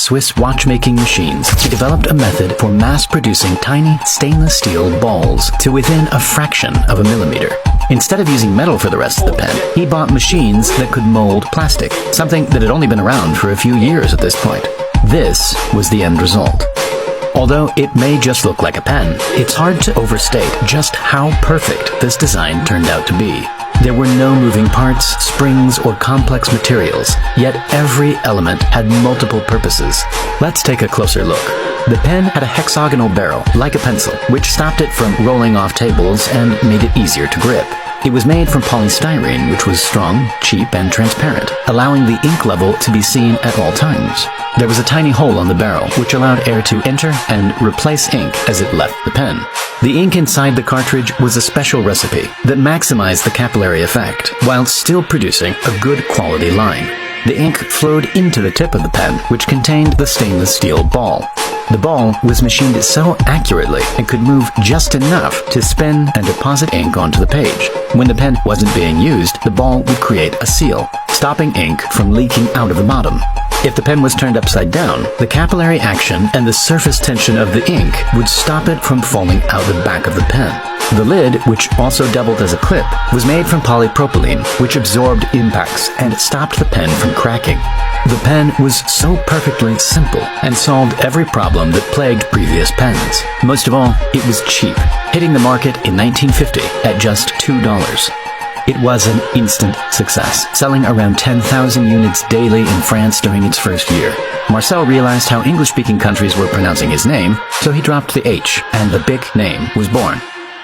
Swiss watchmaking machines, he developed a method for mass-producing tiny stainless steel balls to within a fraction of a millimeter. Instead of using metal for the rest of the pen, he bought machines that could mold plastic, something that had only been around for a few years at this point. This was the end result. Although it may just look like a pen, it's hard to overstate just how perfect this design turned out to be. There were no moving parts, springs, or complex materials, yet every element had multiple purposes. Let's take a closer look. The pen had a hexagonal barrel, like a pencil, which stopped it from rolling off tables and made it easier to grip. It was made from polystyrene, which was strong, cheap, and transparent, allowing the ink level to be seen at all times. There was a tiny hole on the barrel, which allowed air to enter and replace ink as it left the pen. The ink inside the cartridge was a special recipe that maximized the capillary effect, while still producing a good quality line. The ink flowed into the tip of the pen, which contained the stainless steel ball. The ball was machined so accurately it could move just enough to spin and deposit ink onto the page. When the pen wasn't being used, the ball would create a seal, stopping ink from leaking out of the bottom. If the pen was turned upside down, the capillary action and the surface tension of the ink would stop it from falling out the back of the pen. The lid, which also doubled as a clip, was made from polypropylene, which absorbed impacts and stopped the pen from cracking. The pen was so perfectly simple and solved every problem that plagued previous pens. Most of all, it was cheap, hitting the market in 1950 at just $2. It was an instant success, selling around 10,000 units daily in France during its first year. Marcel realized how English-speaking countries were pronouncing his name, so he dropped the H, and the Bic name was born.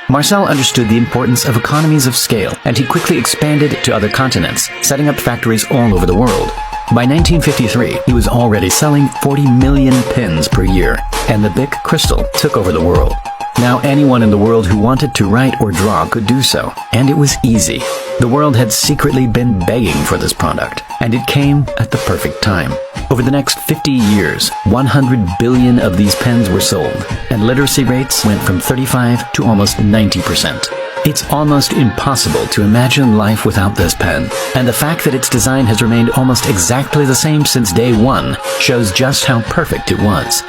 Marcel understood the importance of economies of scale, and he quickly expanded to other continents, setting up factories all over the world. By 1953, he was already selling 40 million pens per year, and the Bic Crystal took over the world. Now anyone in the world who wanted to write or draw could do so, and it was easy. The world had secretly been begging for this product, and it came at the perfect time. Over the next 50 years, 100 billion of these pens were sold, and literacy rates went from 35 to almost 90%. It's almost impossible to imagine life without this pen, and the fact that its design has remained almost exactly the same since day one shows just how perfect it was.